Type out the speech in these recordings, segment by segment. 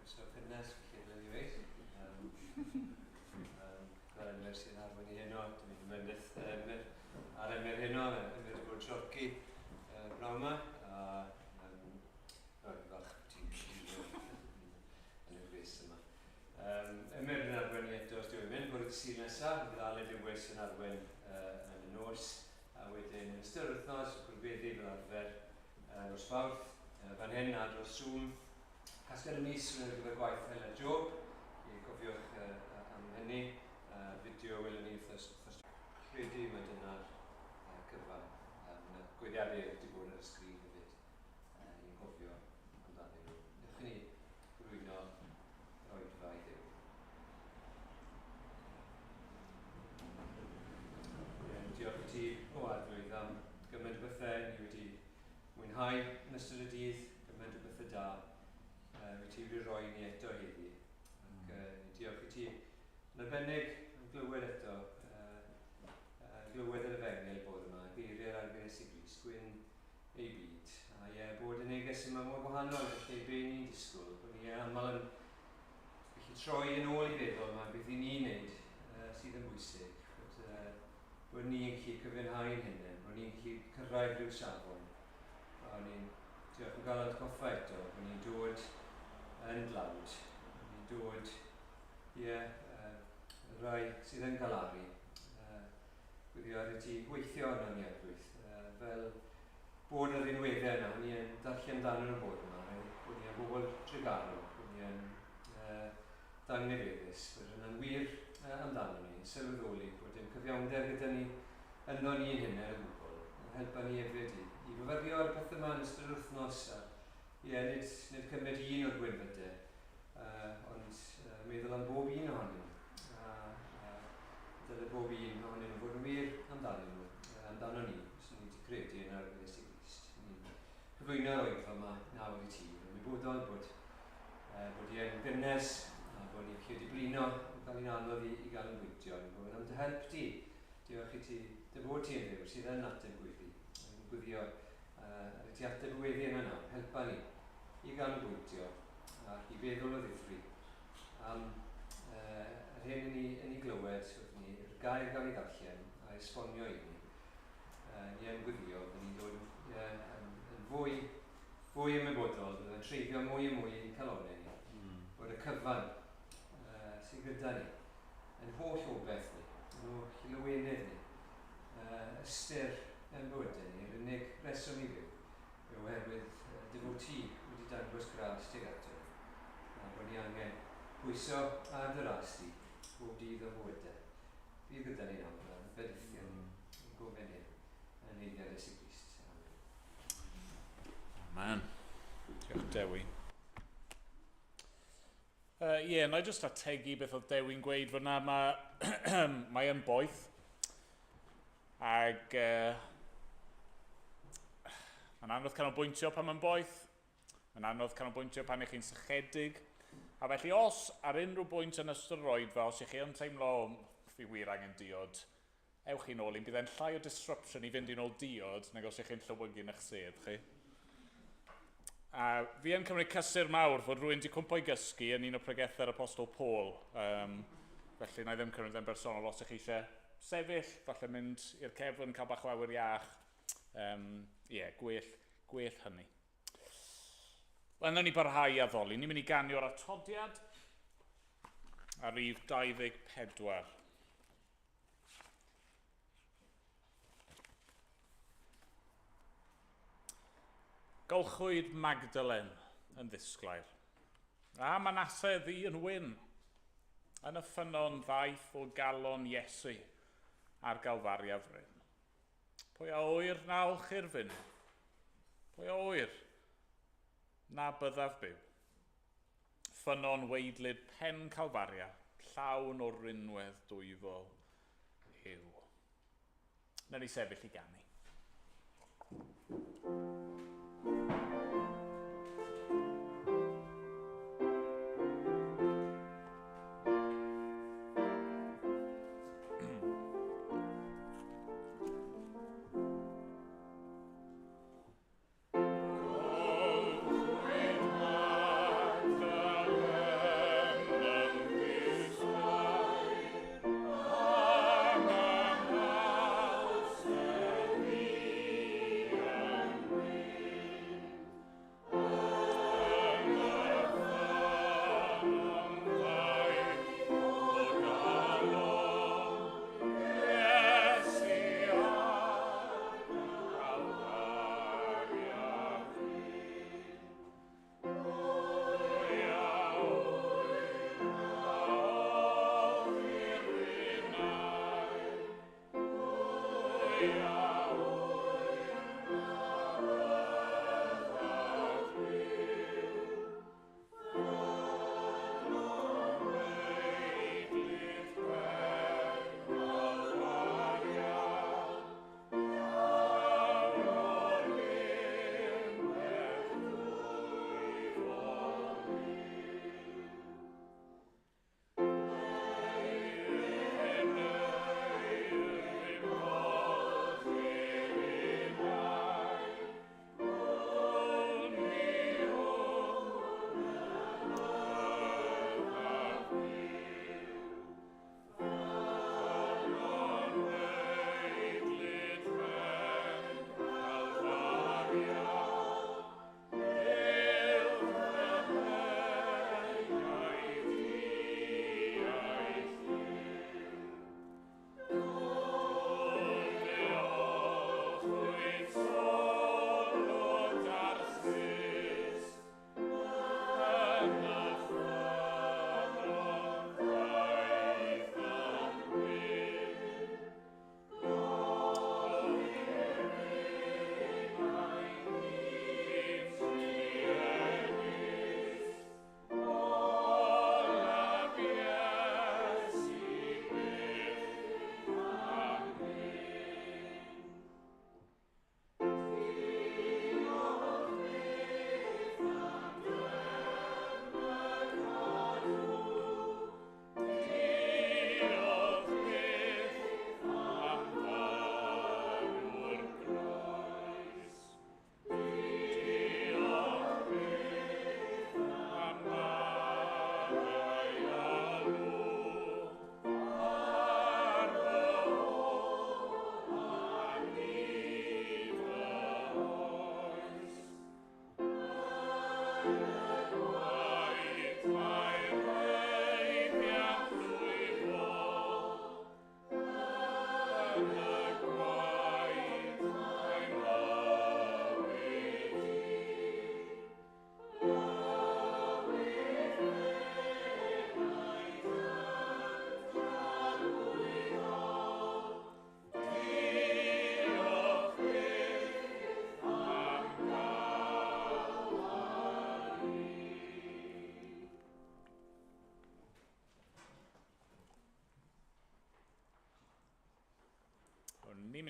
croeso cynnes, felly dylen ni weid. Gweld Emyr sy'n arwen i heno, dwi'n mynd Emyr ar Emyr heno, Emyr wedi bod sioci braw yma, a roedd falch ti'n yn y gres yma. Emyr yn arwen i eto os dwi'n mynd, bod y sy'n nesaf, bydd Aled Lewis yn arwen yn y nos, a wedyn yn ystod yr wythnos, gwrbeiddi fel arfer nos Fawrth, fan hyn a Nos Sul. Casgen y mis yn gyfer gwaith fel y job, i gofiwch am hynny, fideo welwn ni wrthos. Credu mae dyna'r cyfan. Mae gweithiadau wedi bod ar y sgrin hefyd, i'n gofio amdanyn nhw. Newch chi ni rwyno roedfa i Dduw. Diolch i ti o Arglwydd am gymaint o bethau ni wedi mwynhau yn ystod y dydd, gymaint o bethau da. Wyt ti wedi rhoi ni eto heddi. Diolch i ti yn arbennig yn glywed eto, glywed yr efengyl bod yma, geiriau'r arglwydd sy'n gris, gwyn ei byd. A bod y neges yma mor wahanol felly be ni'n disgwyl, bod ni aml yn gallu troi yn ôl i feddwl yma beth i ni'n neud sydd yn bwysig. Bod ni'n gallu cyfiawnhau'n hynny, bod ni'n gallu cyrraedd rhyw safon. A ni'n diolch yn gael atgoffa eto, bod ni'n dod yn dlawd, bod ni'n dod y rai sydd yn galaru. Gwyddio ar y ti gweithio yna ni Arglwydd, fel bod yr unweddau yna, ni yn darllen dan yn y bod yma, bod ni yn bobl Tregarw, bod ni yn dangnefeddus, bod yna'n wir amdano ni, sylweddoli bod dim cyfiawnder gyda ni yno ni'n hynny o gwbl. Helpa ni hefyd i fyfyrio ar y peth yma yn ystod yr wythnos, nid cymryd un o'r gwynfydau, ond meddwl am bob un ohonyn nhw. Dyle bob un ohonyn nhw fod yn wir amdano nhw, amdano ni, os ni wedi credu yn arglwydd sy'n Grist. Ni'n cyflwyno oedfa yma nawr i ti, yn ymwybodol bod i yn gynnes, a bod ni'n gallu blino yn cael ein anodd i gael yn bwyntio, bod yn am dy help ti. Diolch i ti, dy bod ti yn ddiw sydd yn ateb gweddi. Yn gwyddio ar y ti ateb gweddi yna nawr, helpa ni i gael yn bwyntio ac i feddwl o ddifri am yr hyn yn ei glywed wrth ni, yr gair gael ei ddarllen a esbonio i ni. Ni yn gwyddio, bod ni'n dod yn fwy ymwybodol, bod yn treifio mwy a mwy i'n calonau ni. Bod y cyfan sydd gyda ni yn holl obeth ni, yn holl llyweenydd ni, ystyr yn bywydau ni, yr unig reswm i fyw, oherwydd dy fod ti wedi dangos gras tuag ato. A bod ni angen bwyso ar dy ras ti, bob dydd o bywydau. Bydd gyda ni nawr, yn bedithion, yn gofyn hyn, yn eiddiad Iesu Grist. Amen. Diolch Dewi. Na i jyst ategu beth oedd Dewi'n gweud fyna, mae yn boeth. Ac mae'n anodd canolbwyntio pan mae'n boeth. Mae'n anodd canolbwyntio pan ych chi'n sychedig. A felly os ar unrhyw bwynt yn ystod yr oedfa, os ych chi yn teimlo fi wir angen diod, ewch chi nôl, bydd e'n llai o disruption i fynd i'n ôl diod, nag os ych chi'n llywygu eich sedd chi. A fi yn cymryd cysur mawr fod rhywun wedi cwmpo i gysgu yn un o Prygethwr Apostol Paul. Felly na i ddim cymryd yn bersonol os ych chi eisiau sefyll, falle mynd i'r cefn, cael bach o awyr iach. Gwell hynny. Yna ni barhau a ddoli. Ni'n mynd i ganio'r atodiad a rhif 24. Golchwyd Magdalen yn ddisglair, a Manasseh ddi yn wyn, yn y ffynon ddaeth o galon Iesu ar Galfaria fryn. Pwy a oer na olchi'r fyn? Pwy a oer na byddaf byw? Ffynon weidlyd pen Calfaria, llawn o rinwedd dwyfol yw. Na ni sefyll i ganu. Magdalen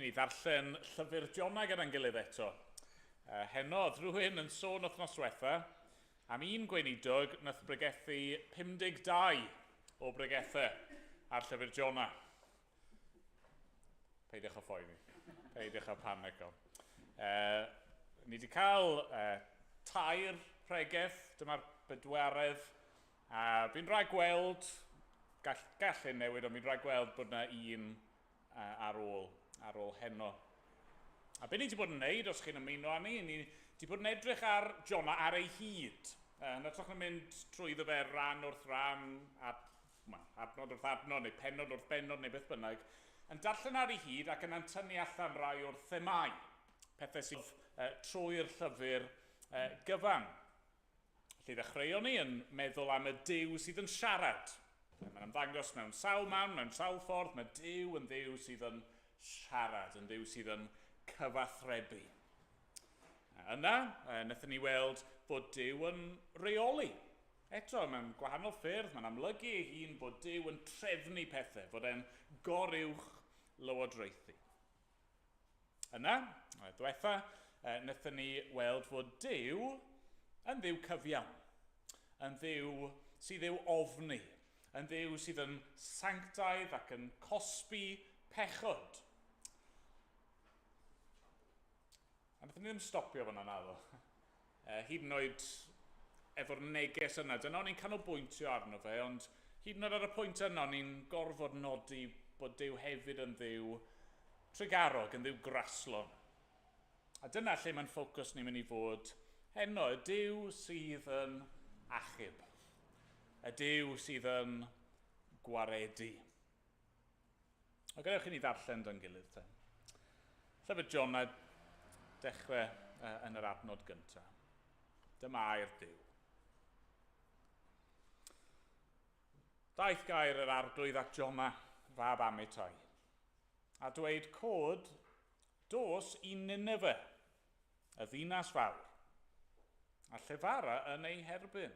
ni ddarllen llyfr Jona gyda'n gilydd eto. Henodd rhywun yn sôn wythnos diwetha am un gweinidog nath brygethu 52 o Prygethwr ar llyfr Jona. Peidiwch o phoeni, peidiwch o panico. Ni wedi cael 2 pregeth, dyma'r bedwaredd, a fi'n rhaid gweld, gall newid, ond fi'n rhaid gweld bod yna un ar ôl heno. A be ni wedi bod yn neud, os chi'n ymuno â ni wedi bod yn edrych ar Jona ar ei hyd. Yn ytrach na mynd trwyddo fe ran wrth ran, adnod wrth adnod, neu pennod wrth bennod, neu beth bynnag, yn darllen ar ei hyd ac yn tynnu allan rai o'r themau, pethau sydd trwy'r llyfr gyfan. Felly ddechreuon ni yn meddwl am y Duw sydd yn siarad. Mae'n ymddangos mewn sawl man, mewn sawl ffordd, mae Duw yn Dduw sydd yn siarad, yn Dduw sydd yn cyfathrebu. Yna, wnaethon ni weld bod Duw yn reoli. Eto, mewn gwahanol ffyrdd, mae'n amlygu ei hun bod Duw yn trefnu pethau, bod e'n goruwch lywodraethu. Yna, diwetha, wnaethon ni weld fod Duw yn Dduw cyfiawn, yn Dduw sydd i'w ofni, yn Dduw sydd yn sanctaidd ac yn cosbi pechod. A wnaethon ni ddim stopio fyna naddo. Hyd yn oed efo'r neges yna, dyna o'n i'n canolbwyntio arno fe, ond hyd yn oed ar y pwynt yna o'n i'n gorfod nodi bod Duw hefyd yn Dduw tregarog, yn Dduw graslon. A dyna lle mae'n ffocws ni'n mynd i fod heno, y Duw sydd yn achub, y Duw sydd yn gwaredu. O gadewch i ni ddarllen dy'n gilydd te. Llyfr Jona, dechrau yn yr adnod gyntaf. Dyma air Duw. Daeth gair yr arglwydd at Jona, fab Amitai, a dweud cod dos i Nineve, y ddinas fawr, a llefara yn ei herbyn,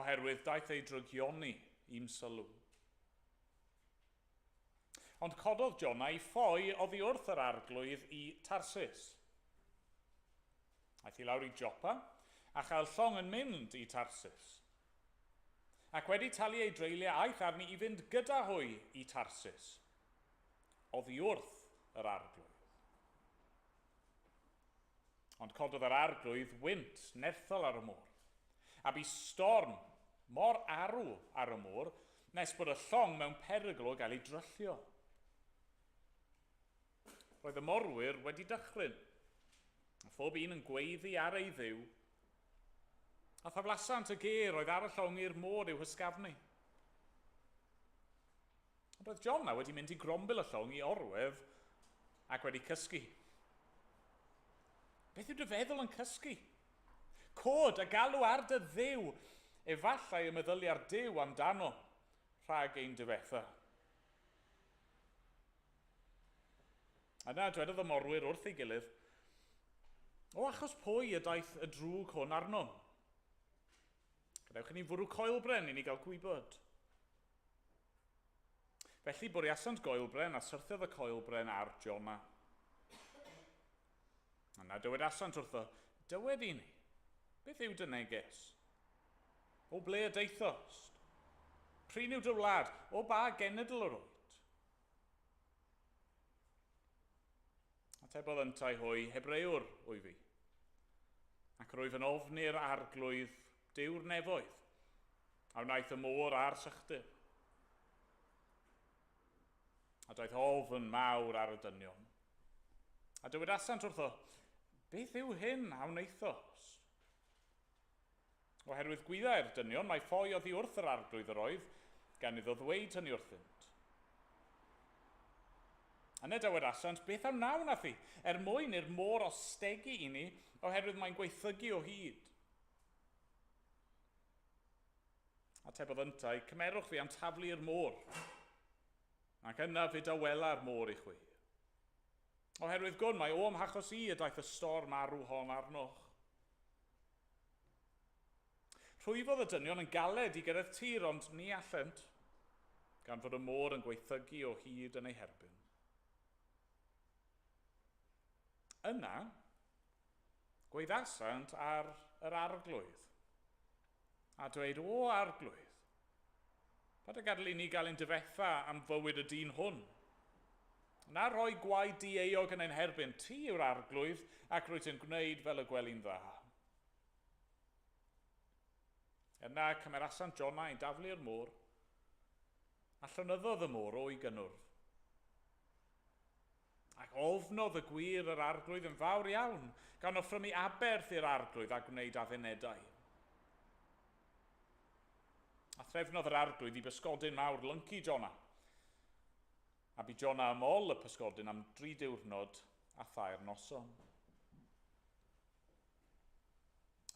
oherwydd daeth ei drygioni i'm sylw. Ond cododd Jona i ffoi oddi wrth yr arglwydd i Tarsus. Aeth i lawr i Jopa, a chael llong yn mynd i Tarsus. Ac wedi talu ei dreiliau aeth arni i fynd gyda hwy i Tarsus, oddi wrth yr arglwydd. Ond cododd yr arglwydd wynt nerthol ar y môr, a bu storm mor arw ar y môr, nes bod y llong mewn perygl o gael ei dryllio. Roedd y morwyr wedi dychryn, a phob un yn gweiddi ar ei dduw, a thaflasant y ger oedd ar y llong i'r môr i'w hysgafnu. Ond roedd Jona wedi mynd i grombil y llong i orwedd ac wedi cysgu. Beth yw dy feddwl yn cysgu? Cod a galw ar dy dduw, efallai y meddylu ar Duw amdano rhag ein diwetha. Yna dwedodd y morwyr wrth ei gilydd, o achos pwy y daeth y drwg hwn arno? Gadewch i ni fwrw coelbren i ni gael gwybod. Felly bwriasant goelbren a syrthiodd y coelbren ar Jona. Yna dywedasant wrtho, dywed i ni, beth yw dy neges? O ble y deithost? Prin yw dy wlad, o ba genedl yr oed? Atebodd yntai hwy, Hebrewr wy fi, ac rwyf yn ofni'r arglwydd diw'r nefoedd, a wnaeth y môr a'r sychdyr. A daeth ofn mawr ar y dynion. A dywedasant wrtho, beth yw hyn a wneithos? Oherwydd gwyddau'r dynion, mae ffoi oddi wrth yr arglwydd yr oedd, gan iddo ddweud hynny wrthynt. Yna dywedasant, beth am naw nath i, mwyn i'r môr ostegu i ni, oherwydd mae'n gweithygu o hyd. Atebodd yntai, cymerwch fi am taflu'r môr, ac yna fe dawela'r môr i chwi. Oherwydd gwn, mae o amhachos i y daeth y storm arw hon arnoch. Rhwyfodd y dynion yn galed i gyrraedd tir, ond ni allent, gan fod y môr yn gweithygu o hyd yn ei herbyn. Yna, gweithasant ar yr arglwydd. A dweud, o arglwydd, pa dy gadael i ni gael ein dyfetha am fywyd y dyn hwn? Na rhoi gwaed di-eog yn ein herbyn, ti yw'r arglwydd ac rwyt yn gwneud fel y gwely'n dda. Yna cymerasant Jona i daflu'r môr, a llynyddodd y môr o'i gynnwrf. Ac ofnodd y gwir yr arglwydd yn fawr iawn, gan offrymu aberth i'r arglwydd a gwneud addunedau. A threfnodd yr arglwydd i bysgodyn mawr lyncu Jona. A bu Jona ymol y pysgodyn am 3 diwrnod a thair noson.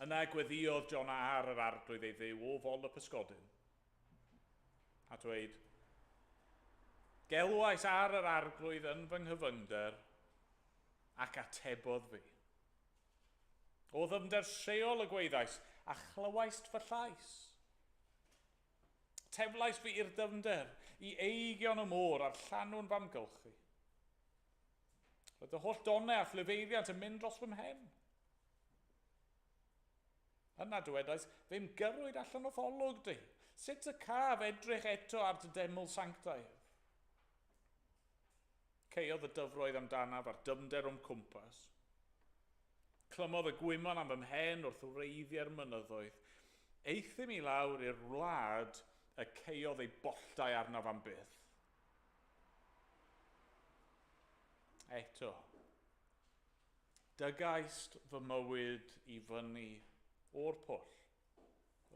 Yna gweddïodd Jona ar yr arglwydd ei dduw o fol y pysgodyn. A dweud, gelwais ar yr arglwydd yn fy nghyfyngder ac atebodd fi. O ddyfnder lleol y gweithais a chlywais fy llais. Teflais fi i'r dyfnder i eigion y môr a'r llanw'n famgylchu. Roedd y holl donau a phlyfeiriant yn mynd dros fy mhen. Yna dywedais, fe'n gyrwyd allan o tholwg di. Sut y caf edrych eto ar dy deml sanctaidd? Ceodd y dyfroedd amdanaf a'r dyfnder o'n cwmpas. Clymodd y gwymon am fy mhen wrth wreiddio'r mynyddoedd. Eithim i lawr i'r wlad y ceodd ei bolltau arnaf am byth. Eto, dygaist fy mywyd i fyny o'r pwll,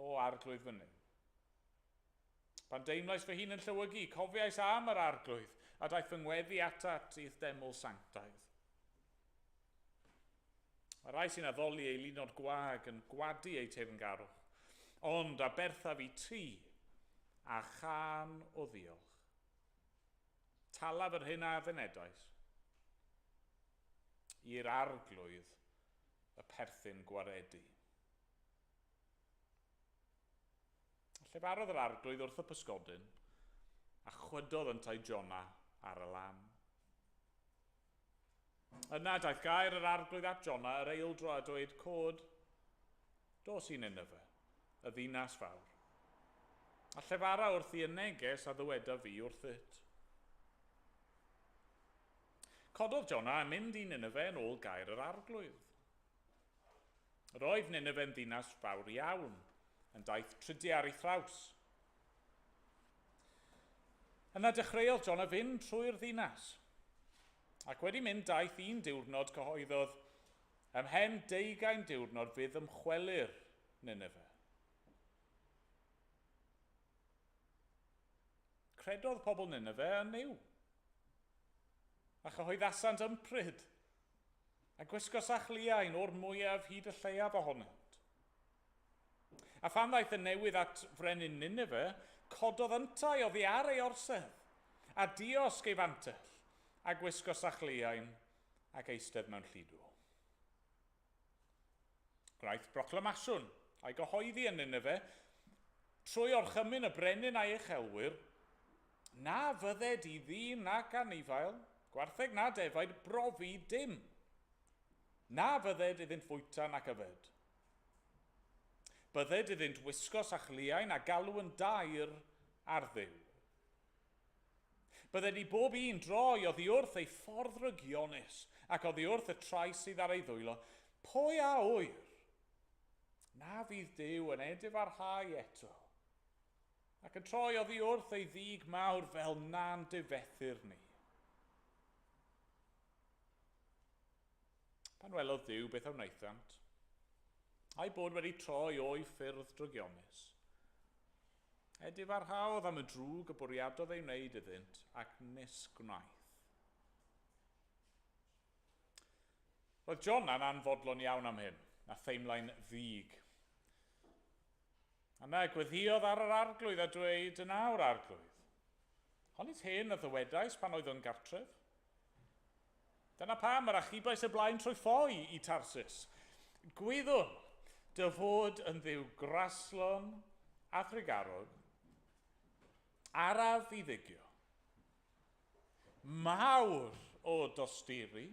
o arglwydd fyny. Pan deimlais fy hun yn llywygu, cofiais am yr arglwydd, a daeth fy ngweddi atat i'th deml sanctaidd. Mae rai sy'n addoli ei lunod gwag yn gwadu ei teyrngarwch, ond a berthaf i ti, a chan o ddiolch. Talaf yr hyn a ddynedais i'r arglwydd y perthyn gwaredu. Llefarodd yr arglwydd wrth y pysgodyn a chwydodd yntau Jona ar y lan. Yna daeth gair yr arglwydd at Jona yr eildro a dweud, cod, dos i Nineve, y ddinas fawr. A llefara wrth i neges a ddyweda fi wrthyt. Cododd Jona yn mynd i Nineve yn ôl gair yr arglwydd. Roedd Nineve yn ddinas fawr iawn, yn daeth 30 ar ei thraws. Yna dechreuodd Jona fynd trwy'r ddinas, ac wedi mynd daeth 1 diwrnod cyhoeddodd, ymhen 20 diwrnod fydd ymchweli'r Nineve. Credodd pobl Nineve yn niw, a chyhoeddasant ympryd, a gwisgo sachliain o'r mwyaf hyd y lleiaf ohonynt. A phan ddaeth y newydd at frenin Nineve, cododd yntau oddi ar ei orsedd, a diosg ei fantell, a gwisgo sachliain ac eistedd mewn lludw. Gwnaeth proclamasiwn a'i gyhoeddi yn Nineve, trwy orchymyn y brenin a'i uchelwyr, na fydded i ddyn nac anifael, gwartheg na defaid, brofi dim. Na fydded iddynt fwyta nac yfed. Bydded iddynt wisgo sachliain a galw yn dair ar ddiw. Bydded i bob un droi oddi wrth ei ffordd rygionus ac oddi wrth y trais sydd ar ei ddwylo. Pwy a wyr? Na fydd Duw yn edifarhau eto, ac yn troi oddi wrth ei ddig mawr fel na'n difethyr ni. Pan welodd Duw beth a wnaethant, a'i bod wedi troi o'i ffyrdd drygionus. Edifarhaodd am y drwg y bwriadodd ei wneud iddynt ac nisgwnaeth. Roedd Jona'n anfodlon iawn am hyn, a theimlai'n ddig. Yna gweddïodd ar yr arglwydd a dweud, yna o'r arglwydd. Honit hyn y ddywedais pan oedd yn gartref. Dyna pam yr achubais y blaen trwy ffoi i Tarsus. Gwyddwn, dy fod yn ddiw graslon a thrigarog, araf i ddigio, mawr o dosturi,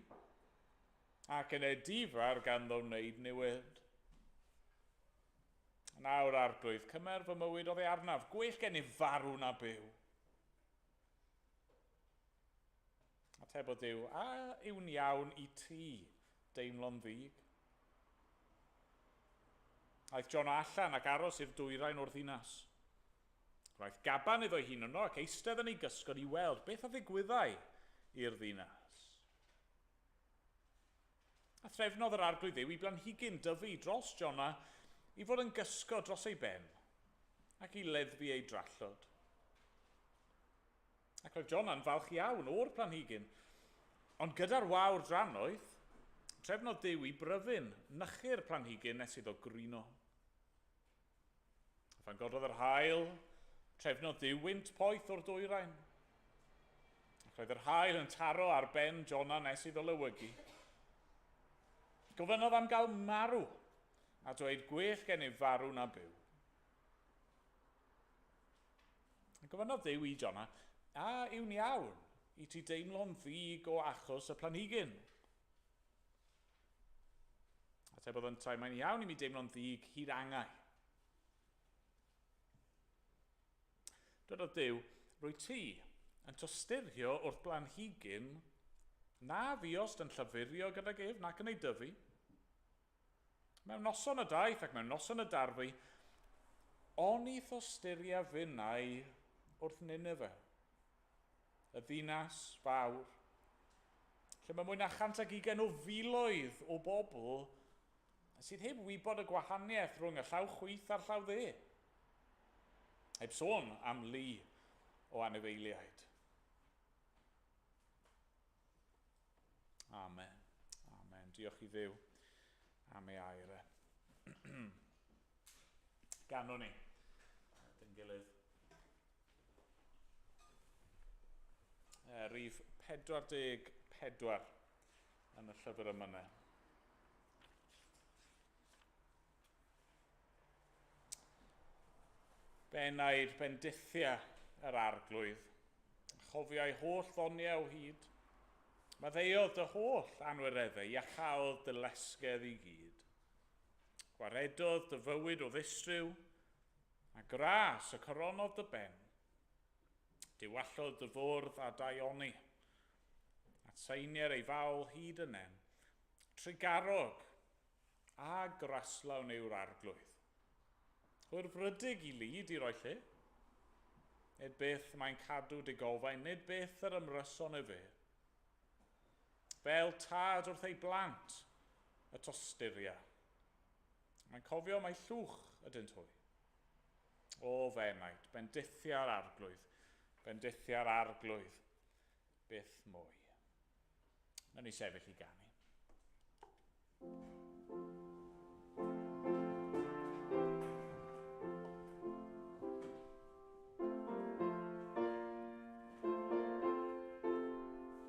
ac yn edifar ganddo wneud newid. Nawr arglwydd, cymer fy mywyd oedd ei arnaf, gwell gen i farw na byw. Atebodd Duw, a yw'n iawn i ti deimlo'n ddig? Aeth Jona allan ac aros i'r dwyrain o'r ddinas. Roedd gaban iddo hun yno ac eistedd yn ei gysgod i weld beth a ddigwyddau i'r ddinas. A threfnodd yr arglwydd Dduw i blanhigyn dyfu dros Jona i fod yn gysgod dros ei ben ac i leddfu ei drallod. Ac roedd Jona'n falch iawn o'r planhigyn, ond gyda'r wawr drannoedd, trefnodd Duw i bryfyn nychu'r planhigyn nes iddo grino. Fan gododd yr haul, trefnodd Duw wynt poeth o'r dwyrain. Ac roedd yr haul yn taro ar ben Jona nes iddo lywygu. Gofynodd am gael marw, a dweud gwell gen i farw na byw. Gofynodd Duw i Jona, a yw'n iawn i ti deimlo'n ddig o achos y planhigyn? Atebodd yntau, mae'n iawn i mi deimlo'n ddig hyd angau. Dywedodd Duw, rwy ti yn tostyrio wrth blanhigyn na fiost yn llyfurio gydag ef nac yn ei dyfu. Mewn noson y daeth ac mewn noson y darfu, oni thostyria fynnau wrth Nineve, y ddinas fawr, lle mae mwy na 120 o filoedd o bobl sydd heb wybod y gwahaniaeth rhwng y llaw chwith a'r llaw dde. Heb sôn am lu o anifeiliaid. Amen. Amen. Diolch i Dduw am ei air e. Ganwn ni. Dyn gilydd. Rhif 44 yn y llyfr yma. Bennaid bendithia yr arglwydd. Chofiau holl ddoniau o hyd. Maddeuodd dy holl anwireddau a chaodd dy lesgedd i gyd. Gwaredodd dy fywyd o ddistryw, a gras y coronodd dy ben. Diwallodd dy fwrdd a daioni, a seinier ei fawl hyd yn en. Trigarog a graslawn yw'r arglwydd. Hwyr frydig i lyd i roi lle. Nid beth mae'n cadw digofain, nid beth yr ymryson y fe. Fel tad wrth ei blant y tostyria. Mae'n cofio mai llwch ydynt hwy. O fenaid, bendithia'r arglwydd, bendithia'r arglwydd, byth mwy. Na ni sefyll i ganu.